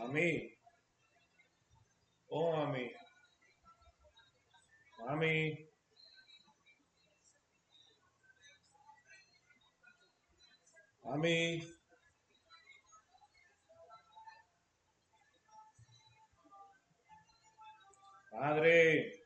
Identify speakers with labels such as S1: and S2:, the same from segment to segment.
S1: Mami, oh mami, mami, mami, madre.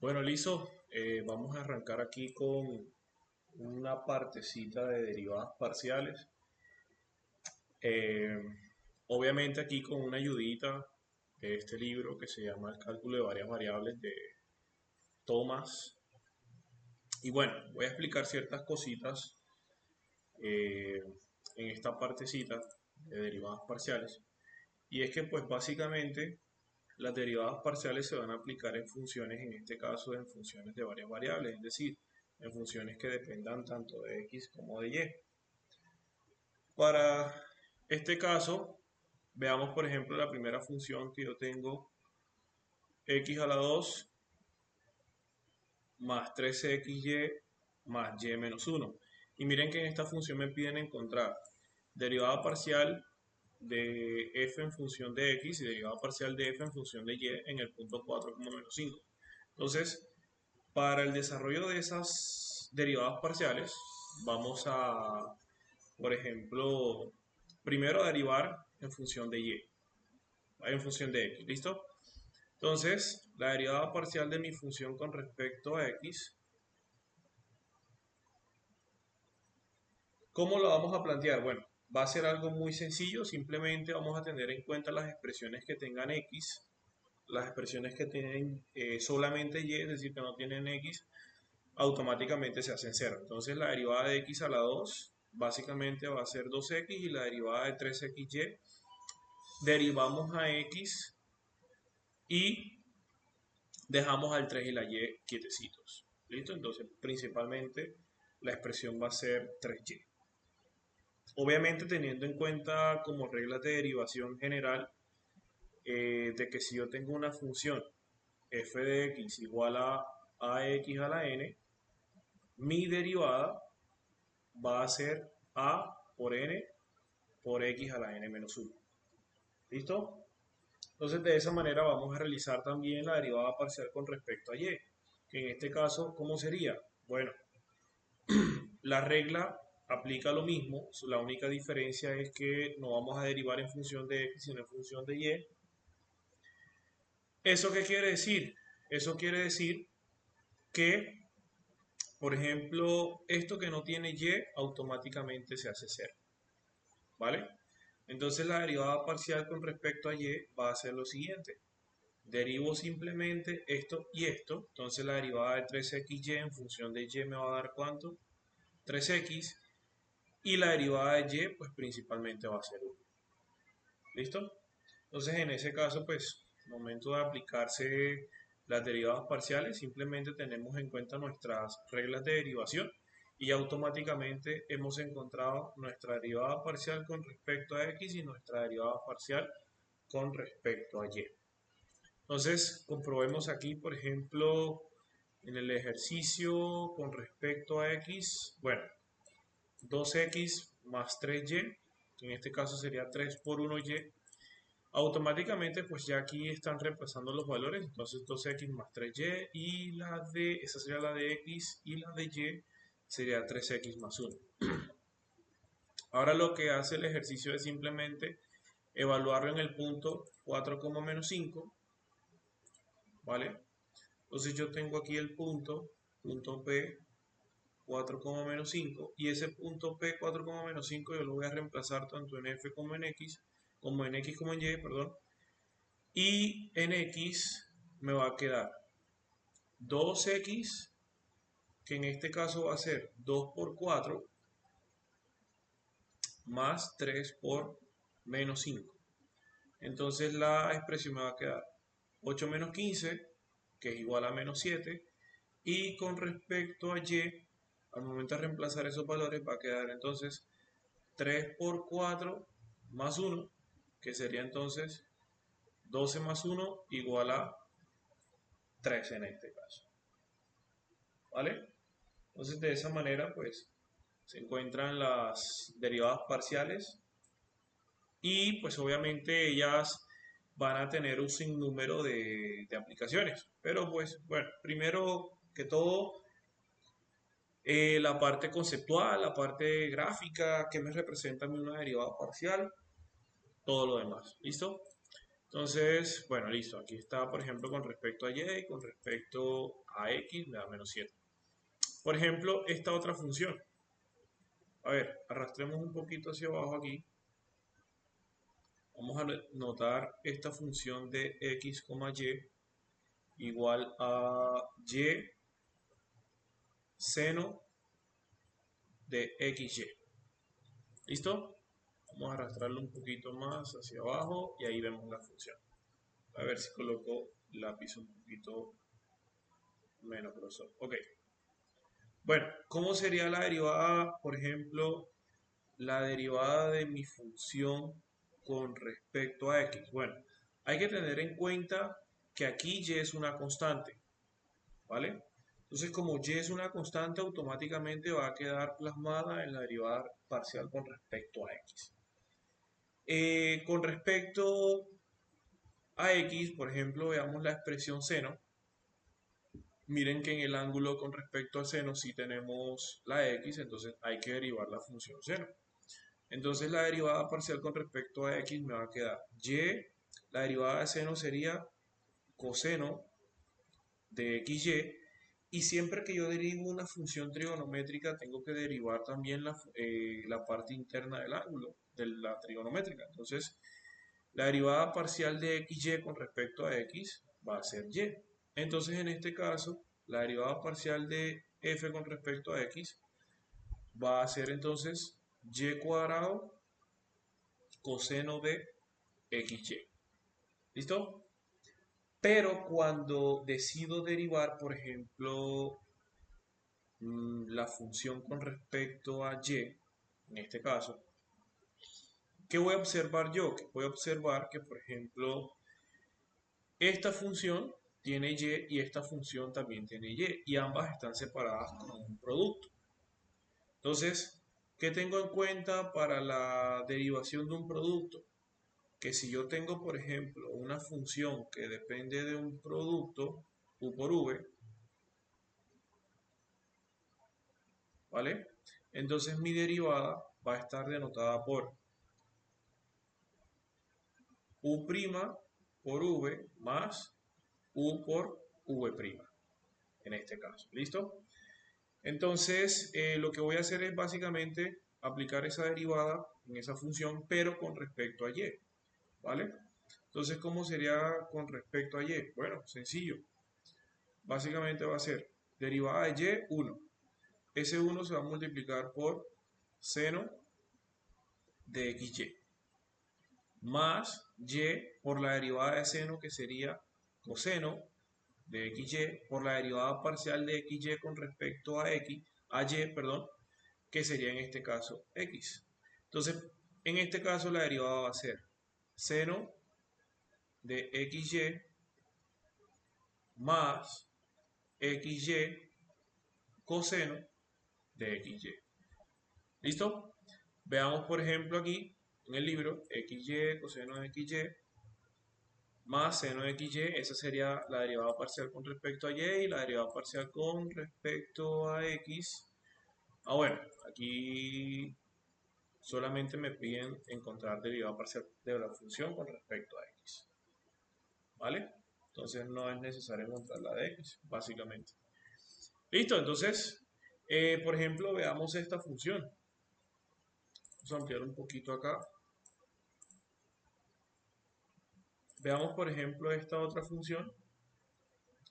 S1: Bueno, listo. Vamos a arrancar aquí con una partecita de derivadas parciales. Eh, Obviamente aquí con una ayudita de este libro que se llama El cálculo de varias variables de Thomas. Y bueno, voy a explicar ciertas cositas eh, en esta partecita de derivadas parciales. Y es que pues básicamente las derivadas parciales se van a aplicar en funciones, en este caso en funciones de varias variables, es decir, en funciones que dependan tanto de x como de y. Para este caso, veamos por ejemplo la primera función que yo tengo, x a la 2 más 13xy más y menos 1. Y miren que en esta función me piden encontrar derivada parcial de f en función de x y derivada parcial de f en función de y en el punto 4,-5. Entonces, para el desarrollo de esas derivadas parciales, vamos a, por ejemplo, primero a derivar en función de y, en función de x, ¿listo? Entonces, la derivada parcial de mi función con respecto a x, ¿cómo lo vamos a plantear? Bueno, va a ser algo muy sencillo, simplemente vamos a tener en cuenta las expresiones que tengan x, las expresiones que tienen solamente y, es decir, que no tienen x, automáticamente se hacen cero. Entonces la derivada de x a la 2 básicamente va a ser 2x y la derivada de 3xy derivamos a x y dejamos al 3 y la y quietecitos. ¿Listo? Entonces principalmente la expresión va a ser 3y. Obviamente teniendo en cuenta como reglas de derivación general de que si yo tengo una función f de x igual a ax a la n, mi derivada va a ser a por n por x a la n menos 1. ¿Listo? Entonces de esa manera vamos a realizar también la derivada parcial con respecto a y, que en este caso, ¿cómo sería? Bueno, la regla aplica lo mismo, la única diferencia es que no vamos a derivar en función de x, sino en función de y. ¿Eso qué quiere decir? Eso quiere decir que, por ejemplo, esto que no tiene y automáticamente se hace cero, ¿vale? Entonces la derivada parcial con respecto a y va a ser lo siguiente. Derivo simplemente esto y esto. Entonces la derivada de 3xy en función de y me va a dar ¿cuánto? 3x. Y la derivada de y pues principalmente va a ser 1. ¿Listo? Entonces en ese caso pues, momento de aplicarse las derivadas parciales, simplemente tenemos en cuenta nuestras reglas de derivación y automáticamente hemos encontrado nuestra derivada parcial con respecto a x y nuestra derivada parcial con respecto a y. Entonces, comprobemos aquí, por ejemplo, en el ejercicio con respecto a x, bueno, 2x más 3y, que en este caso sería 3 por 1y, automáticamente pues ya aquí están reemplazando los valores, entonces 2x más 3y y esa sería la de x y la de y sería 3x más 1. Ahora lo que hace el ejercicio es simplemente evaluarlo en el punto 4,-5, ¿vale? Entonces yo tengo aquí el punto P 4,-5 y ese punto P 4,-5 yo lo voy a reemplazar tanto en F como en X, como en X como en Y, perdón. Y en X me va a quedar 2X, que en este caso va a ser 2 por 4, más 3 por menos 5. Entonces la expresión me va a quedar 8 menos 15, que es igual a menos 7. Y con respecto a y, al momento de reemplazar esos valores va a quedar entonces 3 por 4 más 1, que sería entonces 12 más 1 igual a 13 en este caso. ¿Vale? Entonces de esa manera pues se encuentran las derivadas parciales y pues obviamente ellas van a tener un sinnúmero de aplicaciones. Pero pues bueno, primero que todo la parte conceptual, la parte gráfica, que me representa a mí una derivada parcial, todo lo demás. ¿Listo? Entonces, bueno, listo. Aquí está, por ejemplo, con respecto a y, con respecto a x, me da menos 7. Por ejemplo, esta otra función. A ver, arrastremos un poquito hacia abajo aquí. Vamos a notar esta función de x, y igual a y seno de xy. ¿Listo? Vamos a arrastrarlo un poquito más hacia abajo y ahí vemos la función. A ver si coloco lápiz un poquito menos grosor. Ok. Bueno, ¿cómo sería la derivada, por ejemplo, la derivada de mi función con respecto a x? Bueno, hay que tener en cuenta que aquí y es una constante, ¿vale? Entonces, como y es una constante, automáticamente va a quedar plasmada en la derivada parcial con respecto a x. Con respecto a x, por ejemplo, veamos la expresión seno. Miren que en el ángulo con respecto al seno sí tenemos la x, entonces hay que derivar la función seno. Entonces la derivada parcial con respecto a x me va a quedar y, la derivada de seno sería coseno de xy, y siempre que yo derivo una función trigonométrica tengo que derivar también la parte interna del ángulo de la trigonométrica. Entonces la derivada parcial de xy con respecto a x va a ser y. Entonces en este caso la derivada parcial de f con respecto a x va a ser entonces y cuadrado coseno de xy. ¿Listo? Pero cuando decido derivar, por ejemplo, la función con respecto a y, en este caso, ¿qué voy a observar yo? Que voy a observar que, por ejemplo, esta función tiene y esta función también tiene y ambas están separadas con un producto. Entonces, ¿qué tengo en cuenta para la derivación de un producto? Que si yo tengo, por ejemplo, una función que depende de un producto, u por v, ¿vale? Entonces mi derivada va a estar denotada por u' por v más u por v', en este caso. ¿Listo? Entonces, lo que voy a hacer es básicamente aplicar esa derivada en esa función, pero con respecto a y, ¿vale? Entonces, ¿cómo sería con respecto a y? Bueno, sencillo. Básicamente va a ser derivada de y, 1. Ese 1 se va a multiplicar por seno de xy, más y por la derivada de seno, que sería coseno de xy, por la derivada parcial de xy con respecto a y, perdón, que sería en este caso x. Entonces, en este caso la derivada va a ser seno de xy más xy coseno de xy. ¿Listo? Veamos, por ejemplo, aquí en el libro xy coseno de xy más seno de xy, esa sería la derivada parcial con respecto a y, y la derivada parcial con respecto a x. Ah, bueno, aquí solamente me piden encontrar derivada parcial de la función con respecto a x, ¿vale? Entonces no es necesario encontrar la de x, básicamente. Listo, entonces, por ejemplo, veamos esta función. Vamos a ampliar un poquito acá. Veamos, por ejemplo, esta otra función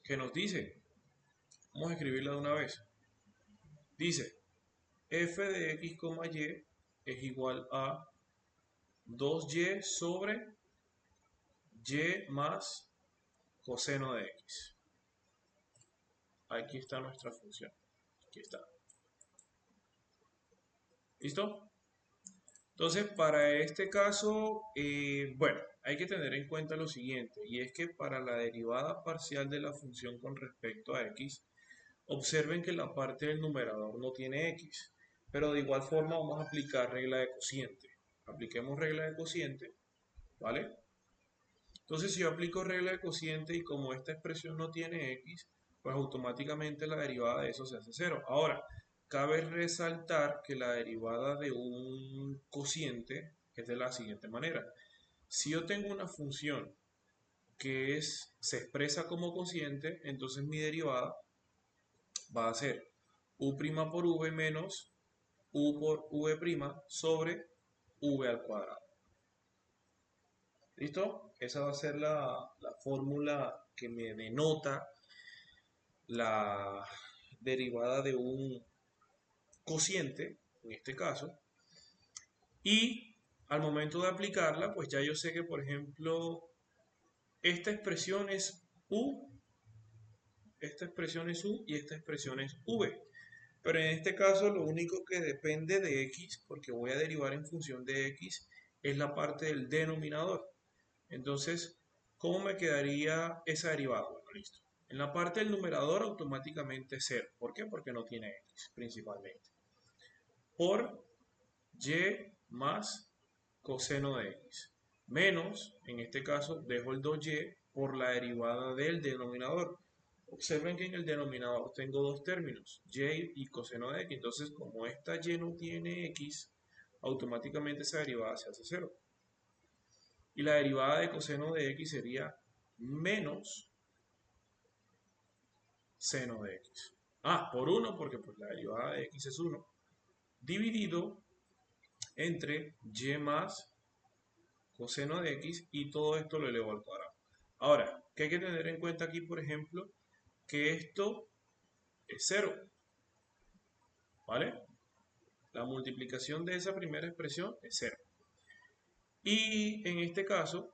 S1: que nos dice, vamos a escribirla de una vez. Dice, f de x, y es igual a 2y sobre y más coseno de x. Aquí está nuestra función. Aquí está. ¿Listo? Entonces, para este caso, bueno, hay que tener en cuenta lo siguiente, y es que para la derivada parcial de la función con respecto a x, observen que la parte del numerador no tiene x, pero de igual forma vamos a aplicar regla de cociente. Apliquemos regla de cociente, ¿vale? Entonces, si yo aplico regla de cociente y como esta expresión no tiene x, pues automáticamente la derivada de eso se hace cero. Ahora, cabe resaltar que la derivada de un cociente es de la siguiente manera. Si yo tengo una función que se expresa como cociente, entonces mi derivada va a ser u' por v menos u por v' sobre v al cuadrado. ¿Listo? Esa va a ser la fórmula que me denota la derivada de un cociente, en este caso. Y al momento de aplicarla, pues ya yo sé que, por ejemplo, esta expresión es u, esta expresión es u y esta expresión es v. Pero en este caso lo único que depende de x, porque voy a derivar en función de x, es la parte del denominador. Entonces, ¿cómo me quedaría esa derivada? Bueno, listo. En la parte del numerador automáticamente 0. ¿Por qué? Porque no tiene x principalmente. Por y más coseno de x. Menos, en este caso, dejo el 2y por la derivada del denominador. Observen que en el denominador tengo dos términos, y y coseno de x. Entonces, como esta y no tiene x, automáticamente esa derivada se hace 0. Y la derivada de coseno de x sería menos seno de x. Por 1, porque pues, la derivada de x es 1, dividido entre y más coseno de x y todo esto lo elevo al cuadrado. Ahora, ¿qué hay que tener en cuenta aquí, por ejemplo? Que esto es 0, ¿vale? La multiplicación de esa primera expresión es 0. Y en este caso,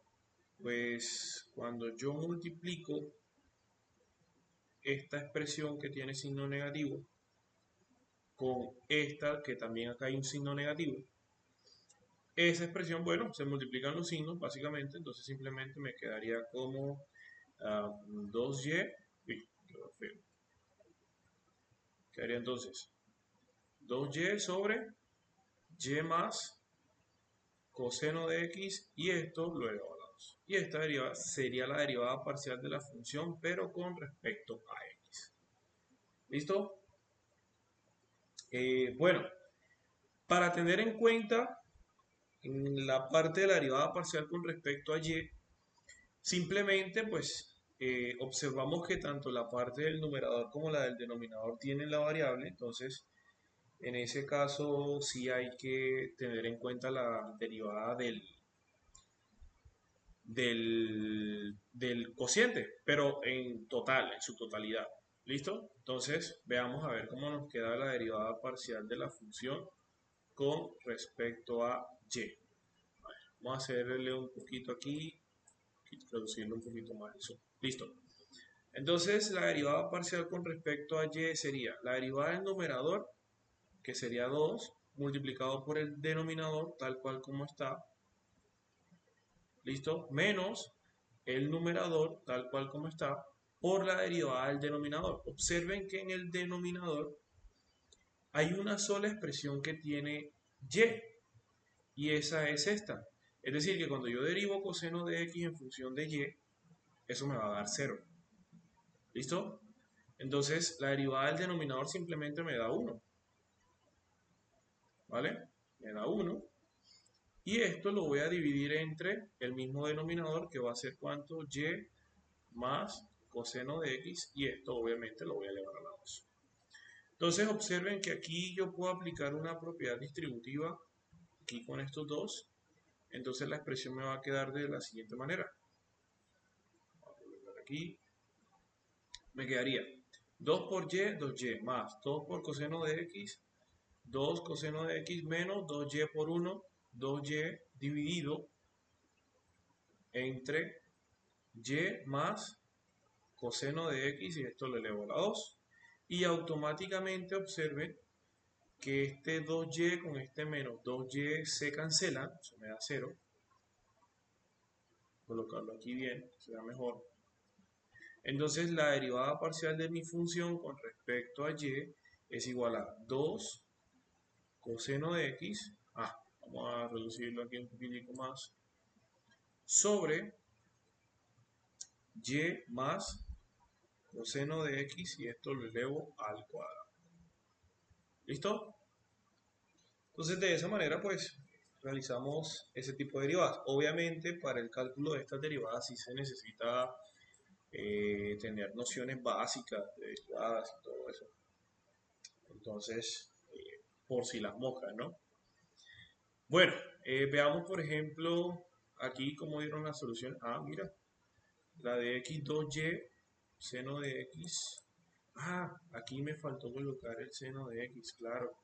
S1: pues cuando yo multiplico esta expresión que tiene signo negativo con esta que también acá hay un signo negativo, esa expresión, bueno, se multiplican los signos básicamente, entonces simplemente me quedaría como 2y, uy, quedó feo. Quedaría entonces 2y sobre y más coseno de x y esto lo elevado a la 2. Y esta derivada sería la derivada parcial de la función, pero con respecto a x. ¿Listo? Bueno, para tener en cuenta en la parte de la derivada parcial con respecto a y, simplemente pues observamos que tanto la parte del numerador como la del denominador tienen la variable, entonces en ese caso sí hay que tener en cuenta la derivada del cociente, pero en total, en su totalidad. ¿Listo? Entonces veamos a ver cómo nos queda la derivada parcial de la función con respecto a y. Vamos a hacerle un poquito aquí, reducirlo un poquito más. Eso. Listo. Entonces la derivada parcial con respecto a y sería la derivada del numerador, que sería 2, multiplicado por el denominador, tal cual como está, ¿listo? Menos el numerador, tal cual como está, por la derivada del denominador. Observen que en el denominador hay una sola expresión que tiene y esa es esta. Es decir, que cuando yo derivo coseno de x en función de y, eso me va a dar 0. ¿Listo? Entonces, la derivada del denominador simplemente me da 1. ¿Vale? Me da 1. Y esto lo voy a dividir entre el mismo denominador, que va a ser cuánto, y más coseno de x, y esto obviamente lo voy a elevar a la 2. Entonces observen que aquí yo puedo aplicar una propiedad distributiva aquí con estos dos. Entonces la expresión me va a quedar de la siguiente manera. Vamos a volver aquí. Me quedaría 2 por y, 2y, más 2 por coseno de x, 2 coseno de x menos 2y por 1, 2y dividido entre y más coseno de x y esto lo elevo a la 2. Y automáticamente observen que este 2y con este menos 2y se cancela, eso me da 0. Colocarlo aquí bien, será mejor. Entonces la derivada parcial de mi función con respecto a y es igual a 2 coseno de x, vamos a reducirlo aquí un poquitico más, sobre y más coseno de x y esto lo elevo al cuadrado. ¿Listo? Entonces de esa manera pues realizamos ese tipo de derivadas. Obviamente para el cálculo de estas derivadas sí se necesita tener nociones básicas de derivadas y todo eso. Entonces, por si las moscas, ¿no? Bueno, veamos por ejemplo aquí cómo dieron la solución. Mira, la de x2y, seno de x. Aquí me faltó colocar el seno de x, claro.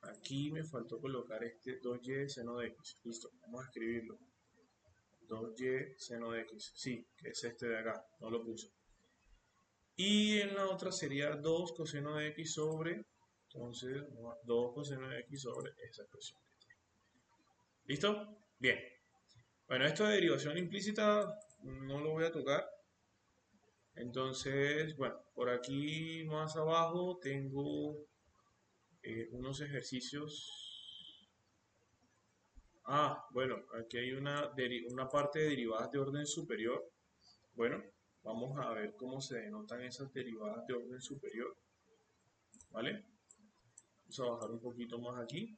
S1: Aquí me faltó colocar este 2y seno de x. Listo, vamos a escribirlo. 2y seno de x. Sí, que es este de acá, no lo puse. Y en la otra sería 2 coseno de x sobre, entonces, 2 coseno de x sobre esa expresión. ¿Listo? Bien. Bueno, esto de derivación implícita no lo voy a tocar. Entonces, bueno, por aquí más abajo tengo unos ejercicios. Bueno, aquí hay una parte de derivadas de orden superior. Bueno, vamos a ver cómo se denotan esas derivadas de orden superior. ¿Vale? Vamos a bajar un poquito más aquí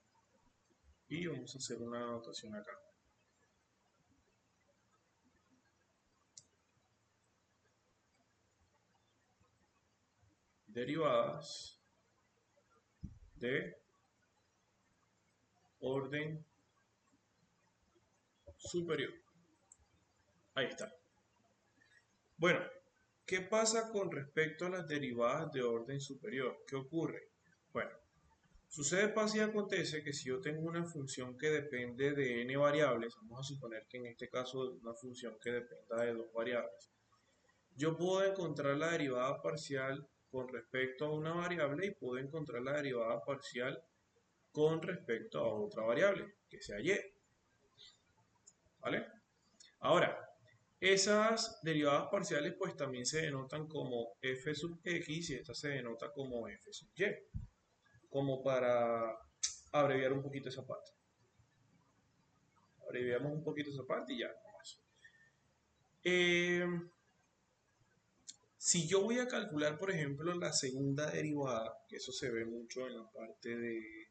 S1: y vamos a hacer una anotación acá. Derivadas de orden superior. Ahí está. Bueno, ¿qué pasa con respecto a las derivadas de orden superior? ¿Qué ocurre? Bueno, sucede, pasa y acontece que si yo tengo una función que depende de n variables, vamos a suponer que en este caso es una función que dependa de dos variables, yo puedo encontrar la derivada parcial con respecto a una variable y puedo encontrar la derivada parcial con respecto a otra variable, que sea y. ¿Vale? Ahora, esas derivadas parciales pues también se denotan como f sub x y esta se denota como f sub y, como para abreviar un poquito esa parte. Abreviamos un poquito esa parte y ya, nomás. Si yo voy a calcular, por ejemplo, la segunda derivada, que eso se ve mucho en la parte de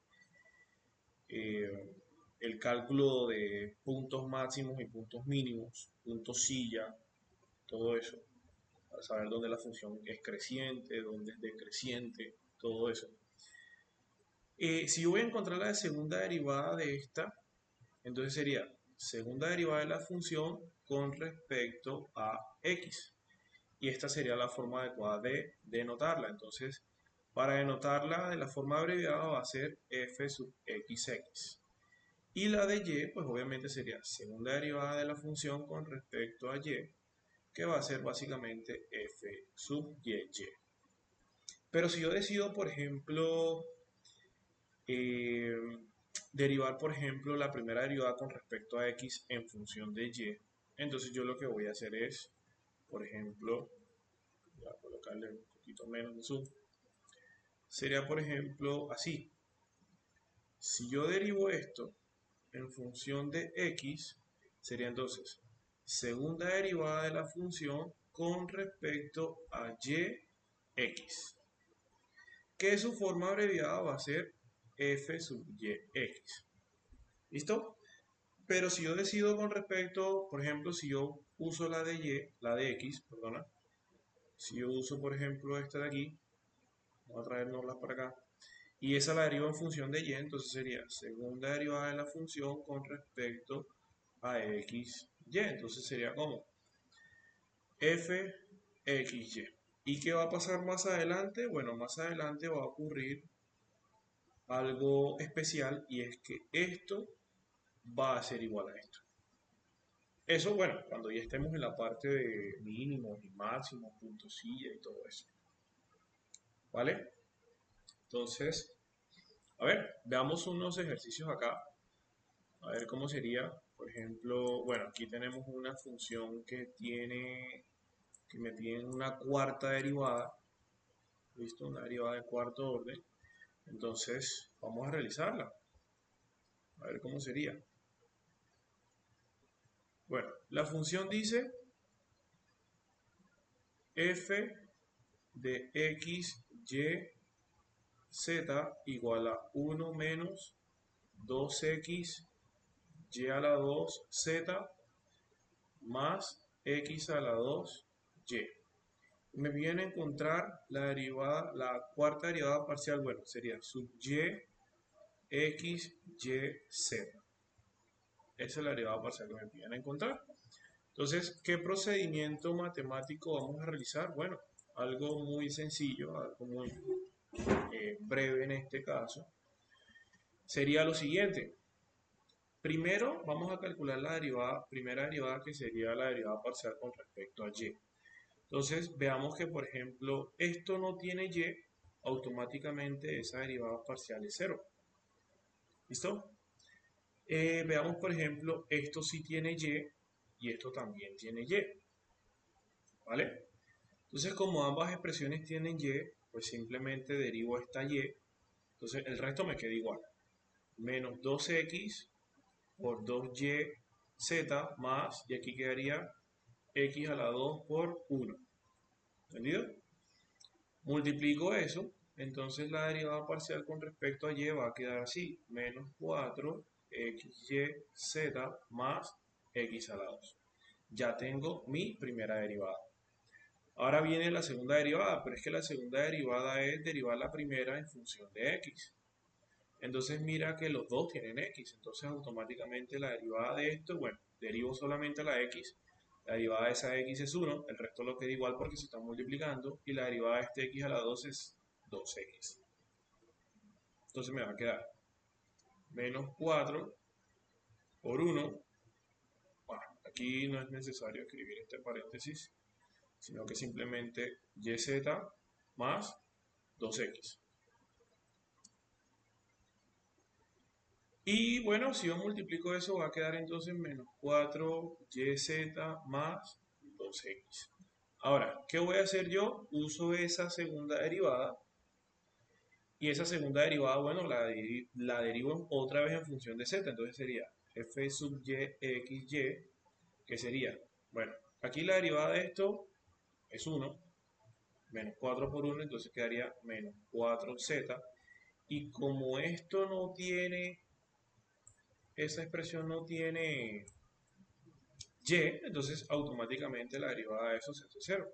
S1: eh, el cálculo de puntos máximos y puntos mínimos, puntos silla, todo eso, para saber dónde la función es creciente, dónde es decreciente, todo eso. Si yo voy a encontrar la segunda derivada de esta, entonces sería segunda derivada de la función con respecto a x. Y esta sería la forma adecuada de denotarla. Entonces, para denotarla de la forma abreviada va a ser f sub xx. Y la de y, pues obviamente sería segunda derivada de la función con respecto a y, que va a ser básicamente f sub y. Pero si yo decido, por ejemplo, eh, derivar, por ejemplo, la primera derivada con respecto a x en función de y, entonces yo lo que voy a hacer es, por ejemplo, voy a colocarle un poquito menos de zoom, sería, por ejemplo, así. Si yo derivo esto en función de x, sería entonces segunda derivada de la función con respecto a y(x), que su forma abreviada va a ser f sub y(x). ¿Listo? Pero si yo decido con respecto, por ejemplo, si yo uso la de x, perdona, si yo uso, por ejemplo, esta de aquí, vamos a traernoslas para acá, y esa la derivo en función de y, entonces sería segunda derivada de la función con respecto a x, y. Entonces sería como f x, y. ¿Y qué va a pasar más adelante? Bueno, más adelante va a ocurrir algo especial y es que esto va a ser igual a esto. Eso, bueno, cuando ya estemos en la parte de mínimos y máximos, puntos silla y todo eso. ¿Vale? Entonces, a ver, veamos unos ejercicios acá. A ver cómo sería, por ejemplo, bueno, aquí tenemos una función que me tiene una cuarta derivada, ¿listo? Una derivada de cuarto orden. Entonces, vamos a realizarla. A ver cómo sería. Bueno, la función dice f de x, y, z igual a 1 menos 2x, y a la 2, z más x a la 2, y. Me viene a encontrar la derivada, la cuarta derivada parcial, bueno, sería sub y, x, y, z. Esa es la derivada parcial que me viene a encontrar. Entonces, ¿qué procedimiento matemático vamos a realizar? Bueno, algo muy sencillo, algo muy breve en este caso, sería lo siguiente. Primero vamos a calcular la primera derivada que sería la derivada parcial con respecto a y. Entonces veamos que por ejemplo esto no tiene y, automáticamente esa derivada parcial es cero. ¿Listo? Veamos por ejemplo esto sí tiene y esto también tiene y. ¿Vale? Entonces como ambas expresiones tienen y, pues simplemente derivo esta y. Entonces el resto me queda igual. Menos 2x por 2yz más, y aquí quedaría x a la 2 por 1. ¿Entendido? Multiplico eso, entonces la derivada parcial con respecto a y va a quedar así, menos 4xyz más x a la 2. Ya tengo mi primera derivada. Ahora viene la segunda derivada, pero es que la segunda derivada es derivar la primera en función de x. Entonces mira que los dos tienen x, entonces automáticamente la derivada de esto, bueno, derivo solamente la x, la derivada de esa x es 1, el resto lo queda igual porque se están multiplicando, y la derivada de este x a la 2 es 2x. Entonces me va a quedar menos 4 por 1, bueno, aquí no es necesario escribir este paréntesis, sino que simplemente yz más 2x. Y bueno, si yo multiplico eso, va a quedar entonces menos 4yz más 2x. Ahora, ¿qué voy a hacer yo? Uso esa segunda derivada. Y esa segunda derivada, bueno, la derivo otra vez en función de z. Entonces sería f sub y xy, que sería, bueno, aquí la derivada de esto es 1, menos 4 por 1, entonces quedaría menos 4z. Y como esto no tiene, esa expresión no tiene y, entonces automáticamente la derivada de eso se hace 0.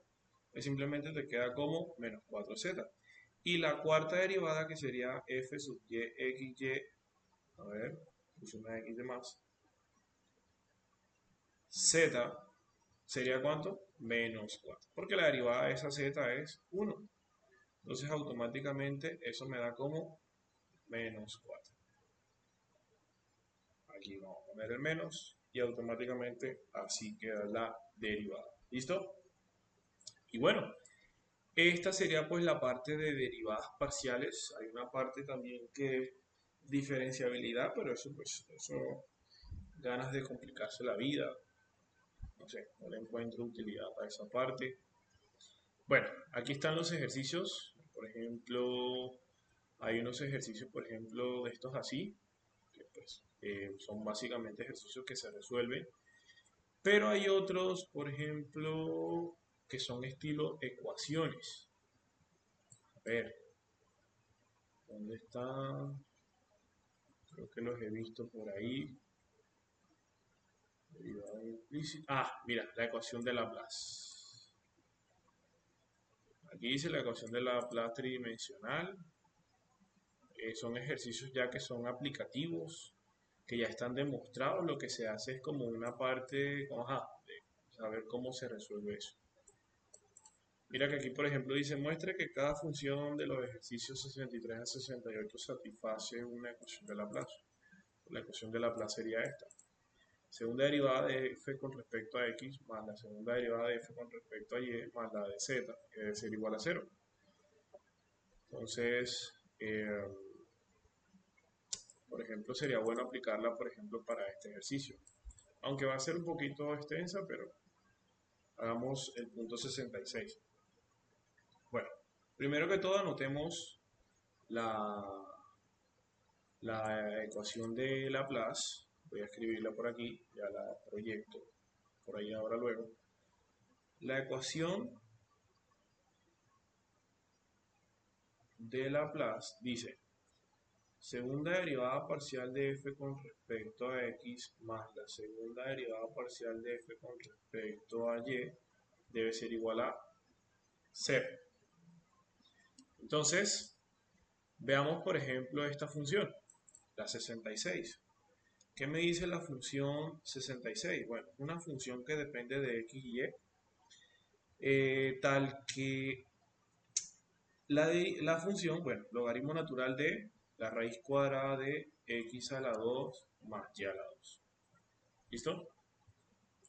S1: Pues simplemente te queda como menos 4z. Y la cuarta derivada que sería f sub y xy, a ver, puse una x de más, z sería ¿cuánto? Menos 4. Porque la derivada de esa z es 1. Entonces automáticamente eso me da como menos 4. Aquí vamos a poner el menos y automáticamente así queda la derivada. ¿Listo? Y bueno, esta sería pues la parte de derivadas parciales. Hay una parte también que es diferenciabilidad, pero eso pues, eso ganas de complicarse la vida. No sé, no le encuentro utilidad para esa parte. Bueno, aquí están los ejercicios. Por ejemplo, hay unos ejercicios, por ejemplo, de estos así, que pues son básicamente ejercicios que se resuelven. Pero hay otros, por ejemplo, que son estilo ecuaciones. A ver, ¿dónde están? Creo que los he visto por ahí. Derivada implícita. Ah, mira, la ecuación de Laplace. Aquí dice la ecuación de Laplace tridimensional. Son ejercicios ya que son aplicativos, que ya están demostrados. Lo que se hace es como una parte, ajá, de saber cómo se resuelve eso. Mira que aquí, por ejemplo, dice, muestre que cada función de los ejercicios 63 a 68 satisface una ecuación de Laplace. La ecuación de Laplace sería esta. Segunda derivada de f con respecto a x más la segunda derivada de f con respecto a y más la de z, que debe ser igual a 0. Entonces, por ejemplo, sería bueno aplicarla, por ejemplo, para este ejercicio. Aunque va a ser un poquito extensa, pero hagamos el punto 66. Bueno, primero que todo anotemos la, la ecuación de Laplace. Voy a escribirla por aquí, ya la proyecto por ahí ahora luego. La ecuación de Laplace dice, segunda derivada parcial de f con respecto a x más la segunda derivada parcial de f con respecto a y debe ser igual a 0. Entonces, veamos por ejemplo esta función, la 66. ¿Qué me dice la función 66? Bueno, una función que depende de x y y, tal que la función, bueno, logaritmo natural de la raíz cuadrada de x a la 2 más y a la 2. ¿Listo?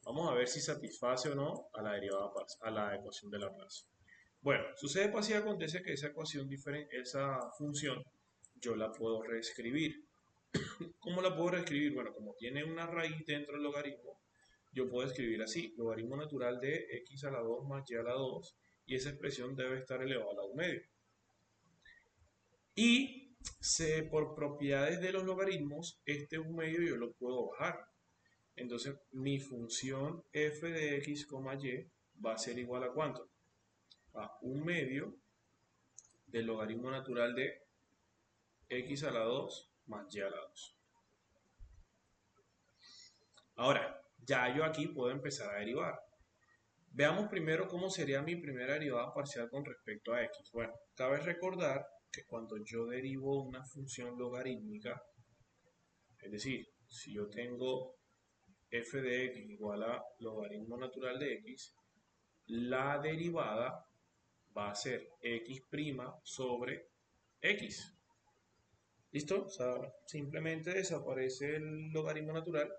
S1: Vamos a ver si satisface o no a la derivada a la ecuación de Laplace. Bueno, sucede pues y acontece que esa ecuación diferente, esa función, yo la puedo reescribir. ¿Cómo la puedo reescribir? Bueno, como tiene una raíz dentro del logaritmo, yo puedo escribir así, logaritmo natural de x a la 2 más y a la 2, y esa expresión debe estar elevada a la 1 medio. Y por propiedades de los logaritmos, este 1 medio yo lo puedo bajar. Entonces, mi función f de x, y va a ser igual a ¿cuánto? A 1 medio del logaritmo natural de x a la 2 más y a la 2. Ahora, ya yo aquí puedo empezar a derivar. Veamos primero cómo sería mi primera derivada parcial con respecto a x. Bueno, cabe recordar que cuando yo derivo una función logarítmica, es decir, si yo tengo f de x igual a logaritmo natural de x, la derivada va a ser x' sobre x. ¿Listo? O sea, simplemente desaparece el logaritmo natural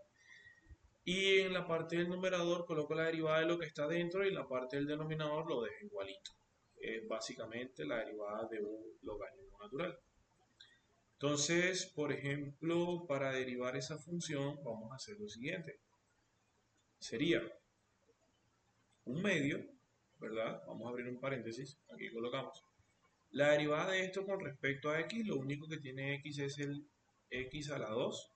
S1: y en la parte del numerador coloco la derivada de lo que está dentro y en la parte del denominador lo dejo igualito. Es básicamente la derivada de un logaritmo natural. Entonces, por ejemplo, para derivar esa función vamos a hacer lo siguiente. Sería un medio, ¿verdad? Vamos a abrir un paréntesis, aquí colocamos. La derivada de esto con respecto a x, lo único que tiene x es el x a la 2,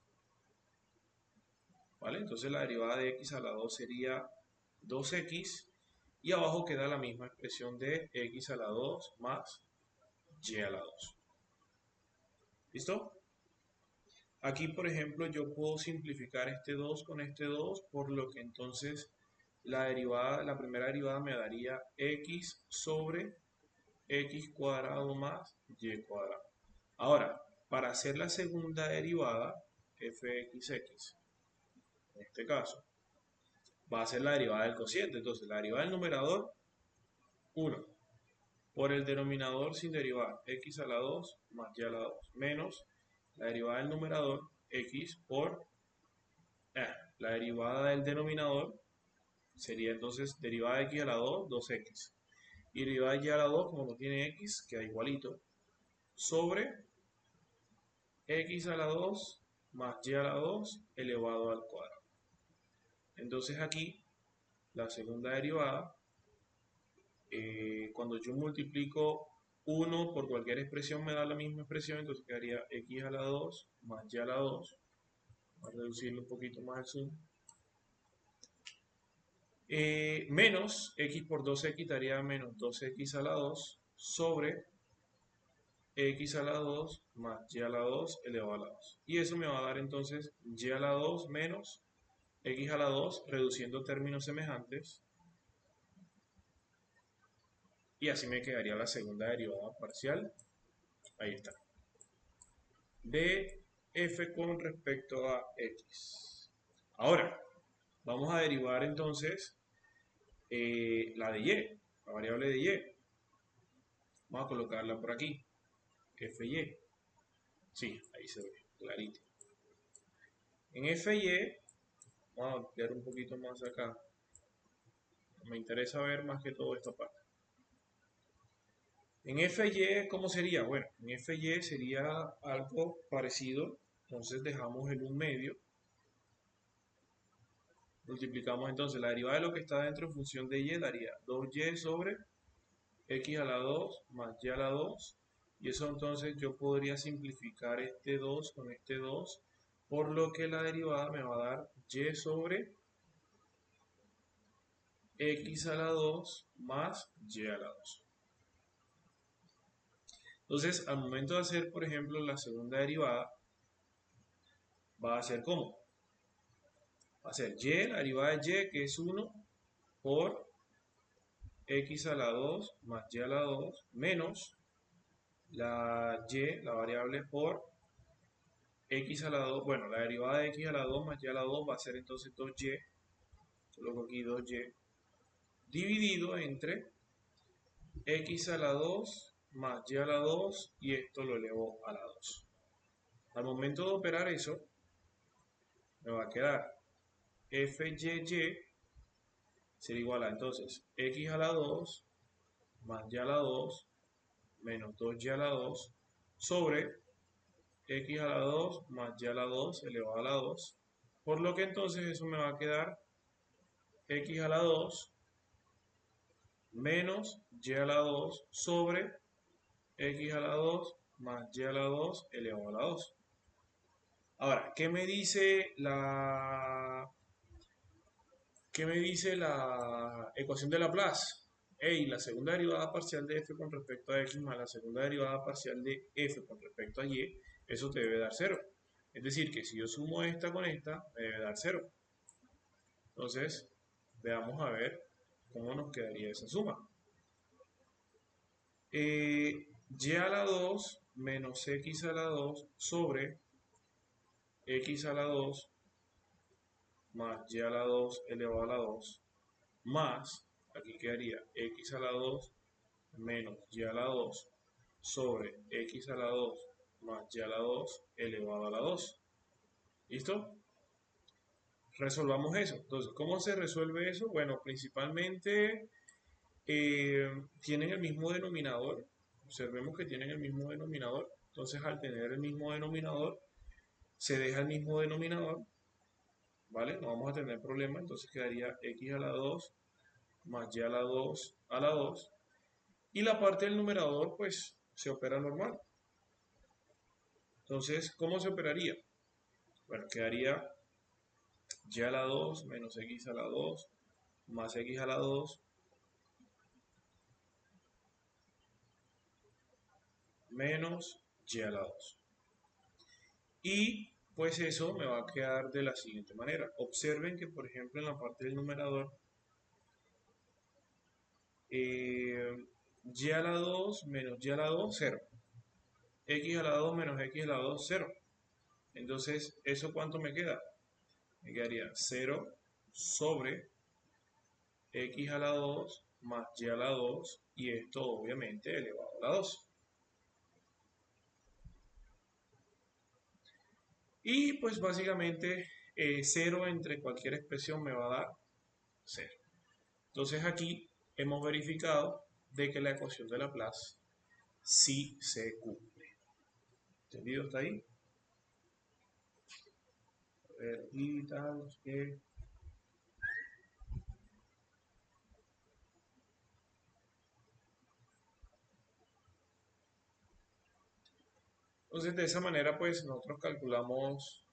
S1: ¿vale? Entonces la derivada de x a la 2 sería 2x y abajo queda la misma expresión de x a la 2 más y a la 2. ¿Listo? Aquí, por ejemplo, yo puedo simplificar este 2 con este 2, por lo que entonces la primera derivada me daría x sobre x cuadrado más y cuadrado. Ahora, para hacer la segunda derivada, fxx, en este caso, va a ser la derivada del cociente. Entonces, la derivada del numerador, 1. Por el denominador sin derivar, x a la 2 más y a la 2, menos la derivada del numerador, x por la derivada del denominador, sería entonces derivada de x a la 2, 2x. Y derivada de y a la 2, como no tiene x, queda igualito, sobre x a la 2 más y a la 2 elevado al cuadrado. Entonces aquí, la segunda derivada, cuando yo multiplico 1 por cualquier expresión me da la misma expresión, entonces quedaría x a la 2 más y a la 2. Vamos a reducirle un poquito más el zoom. Menos x por 2x daría menos 2x a la 2 sobre x a la 2 más y a la 2 elevado a la 2. Y eso me va a dar entonces y a la 2 menos x a la 2 reduciendo términos semejantes. Y así me quedaría la segunda derivada parcial. Ahí está. De f con respecto a x. Ahora, vamos a derivar entonces la de y, la variable de y. Vamos a colocarla por aquí. Fy. Sí, ahí se ve, clarito. En Fy, vamos a ampliar un poquito más acá. Me interesa ver más que todo esta parte. En Fy, ¿cómo sería? Bueno, en Fy sería algo parecido. Entonces dejamos el 1 medio. Multiplicamos entonces la derivada de lo que está dentro en función de y daría 2y sobre x a la 2 más y a la 2. Y eso entonces yo podría simplificar este 2 con este 2, por lo que la derivada me va a dar y sobre x a la 2 más y a la 2. Entonces, al momento de hacer, por ejemplo, la segunda derivada, va a ser ¿cómo? Va a ser y, la derivada de y, que es 1, por x a la 2 más y a la 2, menos la y, la variable, por x a la 2, bueno, la derivada de x a la 2 más y a la 2 va a ser entonces 2y, coloco aquí 2y, dividido entre x a la 2 más y a la 2, y esto lo elevo a la 2. Al momento de operar eso, me va a quedar FYY será igual a entonces x a la 2 más y a la 2 menos 2y a la 2 sobre x a la 2 más y a la 2 elevado a la 2. Por lo que entonces eso me va a quedar x a la 2 menos y a la 2 sobre x a la 2 más y a la 2 elevado a la 2. Ahora, ¿qué me dice la ecuación de Laplace? Hey, la segunda derivada parcial de f con respecto a x más la segunda derivada parcial de f con respecto a y, eso te debe dar cero. Es decir, que si yo sumo esta con esta, me debe dar cero. Entonces, veamos a ver cómo nos quedaría esa suma. Y a la 2 menos x a la 2 sobre x a la 2 más y a la 2 elevado a la 2 más, aquí quedaría x a la 2 menos y a la 2 sobre x a la 2 más y a la 2 elevado a la 2. ¿Listo? Resolvamos eso. Entonces, ¿cómo se resuelve eso? Bueno, principalmente tienen el mismo denominador. Observemos que tienen el mismo denominador. Entonces, al tener el mismo denominador, se deja el mismo denominador, ¿vale? No vamos a tener problema. Entonces quedaría x a la 2 más y a la 2 a la 2. Y la parte del numerador, pues, se opera normal. Entonces, ¿cómo se operaría? Bueno, quedaría y a la 2 menos x a la 2 más x a la 2 menos y a la 2. Y pues eso me va a quedar de la siguiente manera. Observen que, por ejemplo, en la parte del numerador, y a la 2 menos y a la 2, 0. X a la 2 menos x a la 2, 0. Entonces, ¿eso cuánto me queda? Me quedaría 0 sobre x a la 2 más y a la 2 y esto obviamente elevado a la 2. Y pues básicamente 0 entre cualquier expresión me va a dar 0. Entonces aquí hemos verificado de que la ecuación de Laplace sí se cumple. ¿Entendido hasta ahí? A ver, y tal, no sé qué. Entonces de esa manera pues nosotros calculamos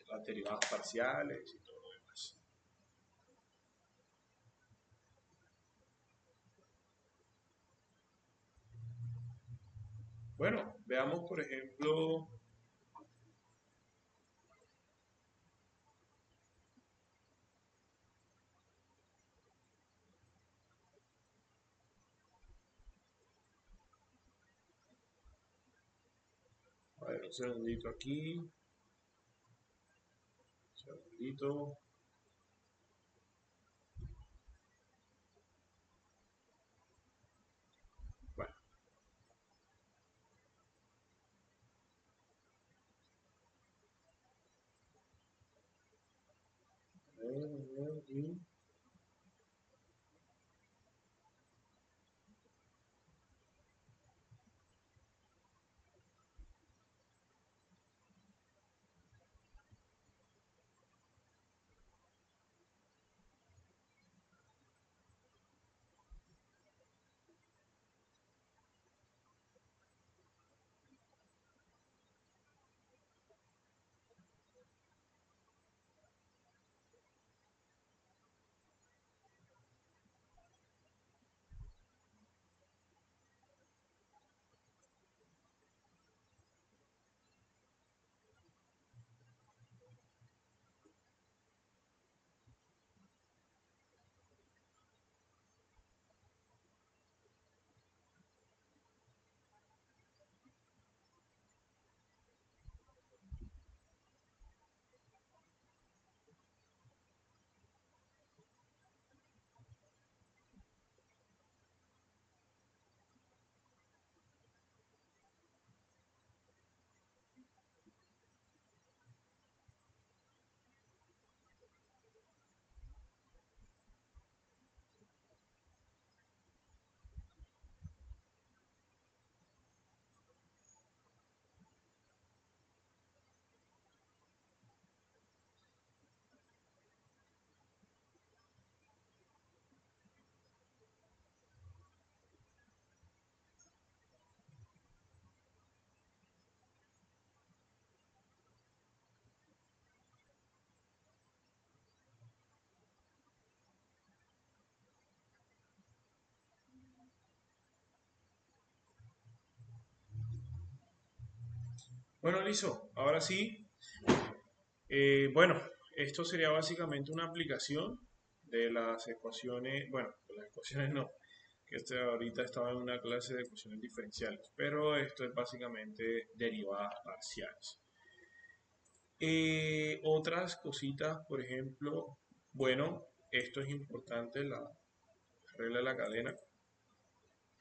S1: las derivadas parciales y todo lo demás. Bueno, veamos por ejemplo, a ver, un segundito aquí, un segundito. Bueno, a ver, y Bueno, listo. Ahora sí. Bueno, esto sería básicamente una aplicación de las ecuaciones, bueno, de las ecuaciones no, que ahorita estaba en una clase de ecuaciones diferenciales, pero esto es básicamente derivadas parciales. Otras cositas, por ejemplo, bueno, esto es importante, la regla de la cadena.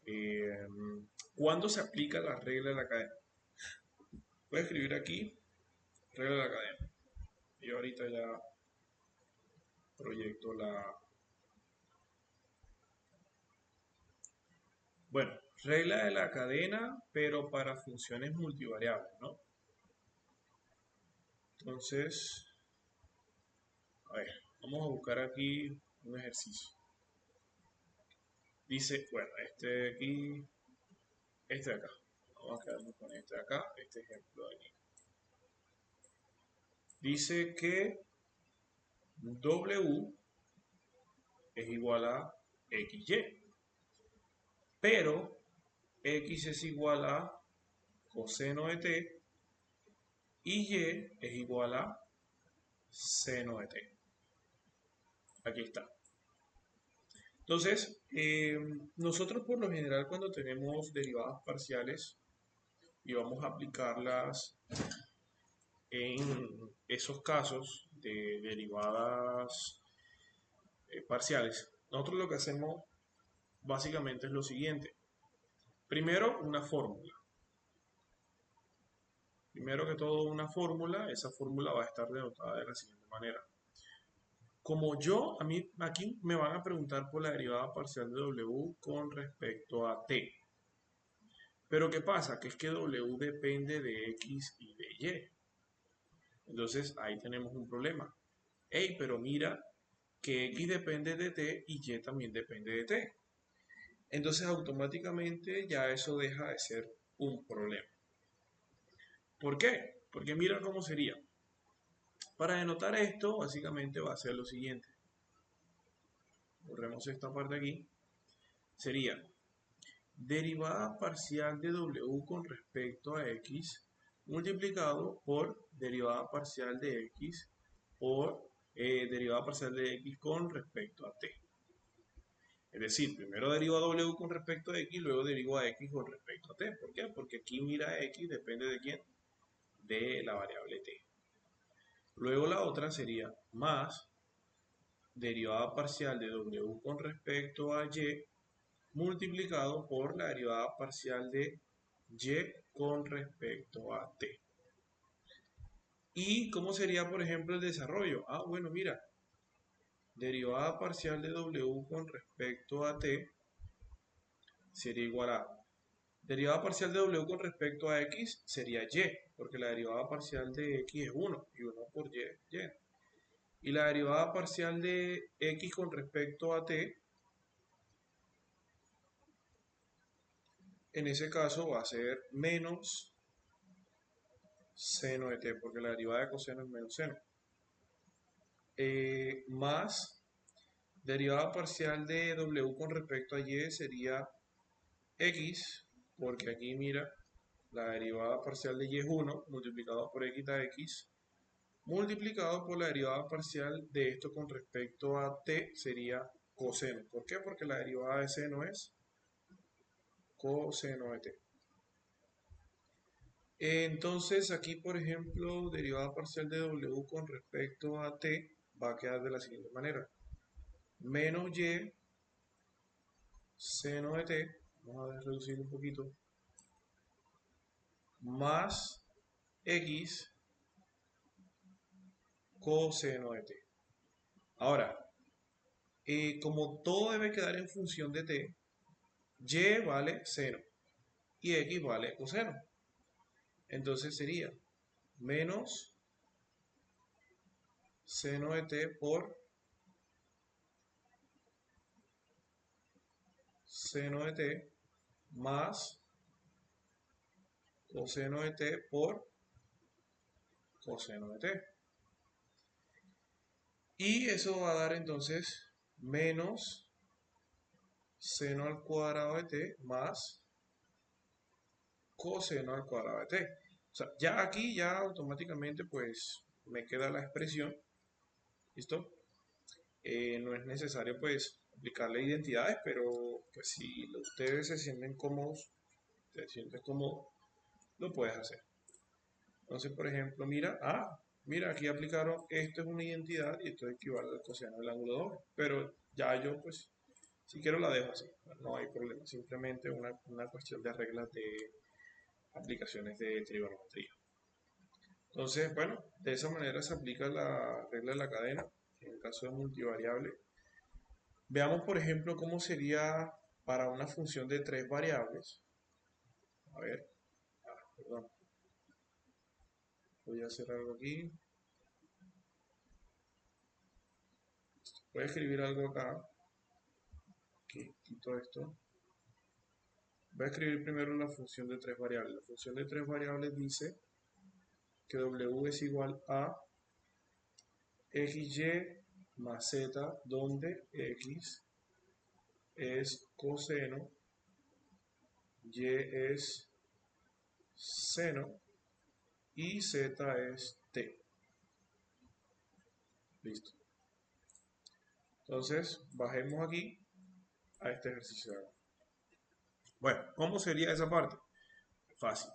S1: Eh, ¿Cuándo se aplica la regla de la cadena? Voy a escribir aquí regla de la cadena. Yo ahorita ya proyecto la... Bueno, regla de la cadena, pero para funciones multivariables, ¿no? Entonces, a ver, vamos a buscar aquí un ejercicio. Dice, bueno, este de aquí, este de acá. Vamos a quedarnos con este de acá, este ejemplo de aquí. Dice que W es igual a XY, pero X es igual a coseno de T y Y es igual a seno de T. Aquí está. Entonces, nosotros por lo general cuando tenemos derivadas parciales y vamos a aplicarlas en esos casos de derivadas parciales, nosotros lo que hacemos básicamente es lo siguiente. Primero, una fórmula. Primero que todo, una fórmula. Esa fórmula va a estar denotada de la siguiente manera. Como a mí aquí me van a preguntar por la derivada parcial de W con respecto a T. Pero ¿qué pasa? Que es que W depende de X y de Y. Entonces ahí tenemos un problema. Hey, pero mira que X depende de T y Y también depende de T. Entonces automáticamente ya eso deja de ser un problema. ¿Por qué? Porque mira cómo sería. Para denotar esto, básicamente va a ser lo siguiente. Borremos esta parte aquí. Sería derivada parcial de W con respecto a X multiplicado por derivada parcial de X por derivada parcial de X con respecto a T. Es decir, primero derivo a W con respecto a X, luego derivo a X con respecto a T. ¿Por qué? Porque aquí mira X depende de quién, de la variable T. Luego la otra sería más derivada parcial de W con respecto a Y multiplicado por la derivada parcial de Y con respecto a T. ¿Y cómo sería, por ejemplo, el desarrollo? Ah, bueno, mira, derivada parcial de W con respecto a T sería igual a derivada parcial de W con respecto a X sería Y, porque la derivada parcial de X es 1 y 1 por Y es Y. Y la derivada parcial de X con respecto a T, en ese caso va a ser menos seno de T, porque la derivada de coseno es menos seno. Más derivada parcial de W con respecto a Y sería X, porque aquí mira, la derivada parcial de Y es 1 multiplicado por X da X, multiplicado por la derivada parcial de esto con respecto a T sería coseno. ¿Por qué? Porque la derivada de seno es coseno de T. Entonces aquí, por ejemplo, derivada parcial de W con respecto a T va a quedar de la siguiente manera. Menos Y seno de T, vamos a reducir un poquito, más X coseno de T. Ahora, como todo debe quedar en función de T, Y vale seno y X vale coseno. Entonces sería menos seno de T por seno de T más coseno de T por coseno de T. Y eso va a dar entonces menos seno al cuadrado de T más coseno al cuadrado de T. O sea, ya aquí ya automáticamente pues me queda la expresión, ¿listo? No es necesario pues aplicarle identidades, pero pues si ustedes se sienten cómodos, te sientes cómodo, lo puedes hacer. Entonces, por ejemplo, mira, aquí aplicaron, esto es una identidad y esto equivale al coseno del ángulo doble. Pero ya yo, pues, si quiero la dejo así, no hay problema. Simplemente una cuestión de reglas de aplicaciones de trigonometría. Entonces, bueno, de esa manera se aplica la regla de la cadena en el caso de multivariable. Veamos, por ejemplo, cómo sería para una función de tres variables. A ver, perdón, voy a hacer algo aquí. Voy a escribir algo acá. Aquí, quito esto. Voy a escribir primero la función de tres variables. La función de tres variables dice que W es igual a XY más Z, donde X es coseno, Y es seno y Z es T. Listo. Entonces, bajemos aquí a este ejercicio de acá. Bueno, ¿cómo sería esa parte? Fácil.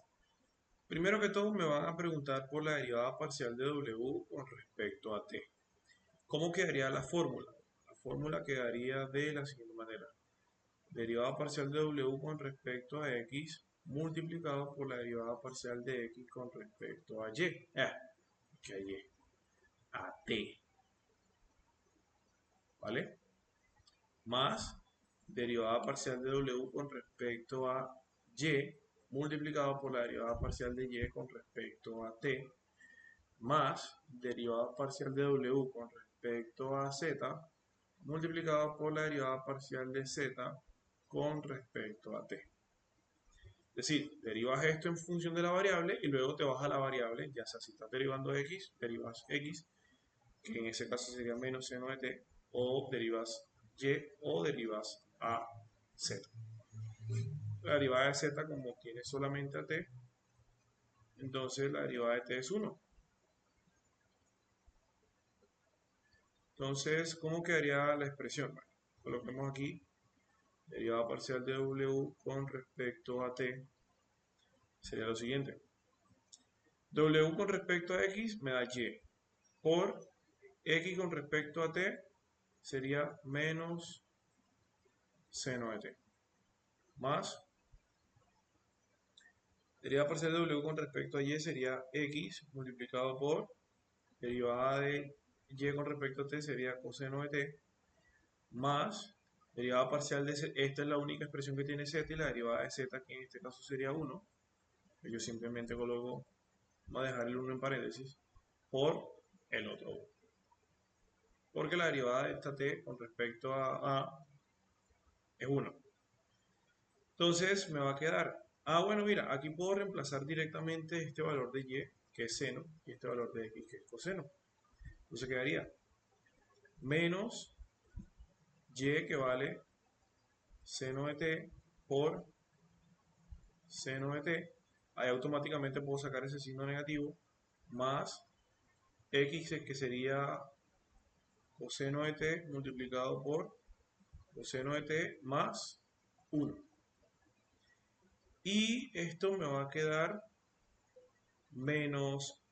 S1: Primero que todo me van a preguntar por la derivada parcial de W con respecto a T. ¿Cómo quedaría la fórmula? La fórmula quedaría de la siguiente manera. Derivada parcial de W con respecto a X multiplicado por la derivada parcial de X con respecto a Y. Que a Y. A T. ¿Vale? Más derivada parcial de W con respecto a Y multiplicado por la derivada parcial de Y con respecto a T más derivada parcial de W con respecto a Z multiplicado por la derivada parcial de Z con respecto a T. Es decir, derivas esto en función de la variable y luego te vas a la variable, ya sea si estás derivando X, derivas X, que en ese caso sería menos seno de T, o derivas Y o derivas a Z. La derivada de Z, como tiene solamente a T, entonces la derivada de T es 1. Entonces, ¿cómo quedaría la expresión? Bueno, coloquemos aquí derivada parcial de W con respecto a T sería lo siguiente. W con respecto a X me da Y. Por X con respecto a T sería menos seno de T. Más derivada parcial de W con respecto a Y sería X multiplicado por derivada de Y con respecto a T sería coseno de T. Más derivada parcial de Z. Esta es la única expresión que tiene Z y la derivada de Z, que en este caso sería 1. Yo simplemente coloco, vamos a dejar el 1 en paréntesis, por el otro 1. Porque la derivada de esta t con respecto a es 1. Entonces me va a quedar, bueno, mira, aquí puedo reemplazar directamente este valor de y, que es seno, y este valor de x, que es coseno. Entonces quedaría menos y, que vale seno de t, por seno de t. Ahí automáticamente puedo sacar ese signo negativo, más x, que sería coseno de t multiplicado por coseno de t más 1. Y esto me va a quedar menos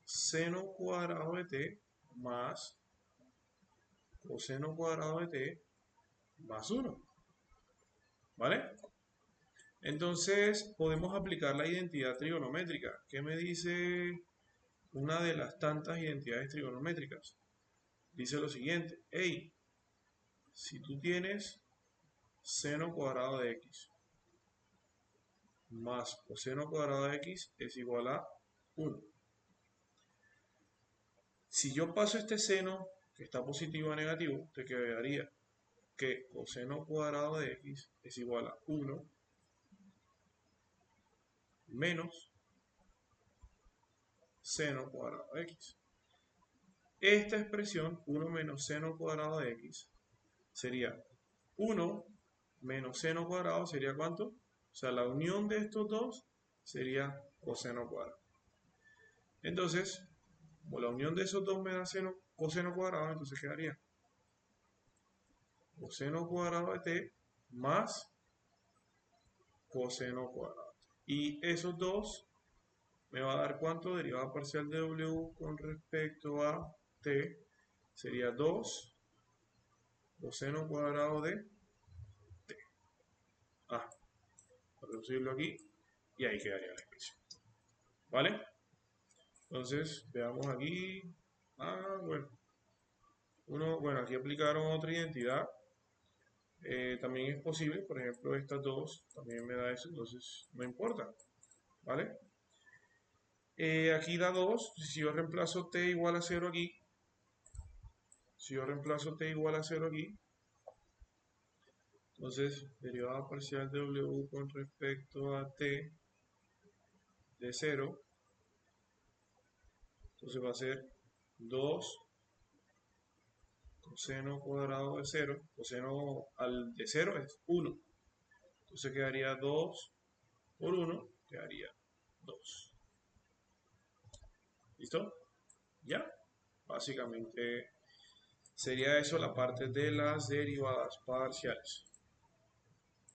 S1: seno cuadrado de t más coseno cuadrado de t más 1. ¿Vale? Entonces podemos aplicar la identidad trigonométrica. ¿Qué me dice una de las tantas identidades trigonométricas? Dice lo siguiente. Hey, si tú tienes seno cuadrado de x más coseno cuadrado de x es igual a 1. Si yo paso este seno, que está positivo a negativo, te quedaría que coseno cuadrado de x es igual a 1 menos seno cuadrado de x. Esta expresión, 1 menos seno cuadrado de x, sería 1 menos seno cuadrado, ¿sería cuánto? O sea, la unión de estos dos sería coseno cuadrado. Entonces, como la unión de esos dos me da coseno cuadrado, entonces quedaría coseno cuadrado de t más coseno cuadrado. Y esos dos me va a dar cuánto, derivada parcial de w con respecto a t, sería 2 coseno cuadrado de t. Ah, para reducirlo aquí, y ahí quedaría la expresión. ¿Vale? Entonces, veamos aquí. Bueno. Bueno, aquí aplicaron otra identidad. También es posible, por ejemplo, estas dos también me da eso, entonces no importa. ¿Vale? Aquí da 2, si yo reemplazo t igual a 0 aquí, entonces derivada parcial de w con respecto a t de 0, entonces va a ser 2 coseno cuadrado de 0, coseno al de 0 es 1, entonces quedaría 2 por 1, quedaría 2. ¿Listo? ¿Ya? Básicamente sería eso la parte de las derivadas parciales.